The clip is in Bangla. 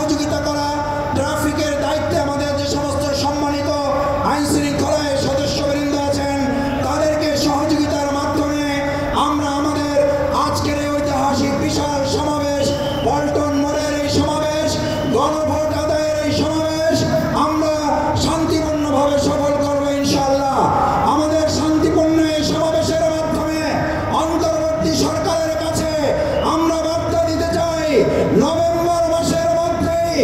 সহযোগিতা করা, ট্রাফিকের দায়িত্বে আমাদের যে সমস্ত সম্মানিত আইন শৃঙ্খলায় সদস্যবৃন্দ আছেন তাদেরকে সহযোগিতার মাধ্যমে আমরা আমাদের আজকের এই ঐতিহাসিক বিশাল সমাবেশ, পল্টন মোড়ের এই সমাবেশ, গণভোট আদায়ের এই সমাবেশ আমরা শান্তিপূর্ণভাবে সফল করবো ইনশাআল্লাহ। আমাদের শান্তিপূর্ণ এই সমাবেশের মাধ্যমে অন্তর্বর্তী সরকারের কাছে আমরা বার্তা দিতে চাই, নভেম্বর মাসের মধ্যেই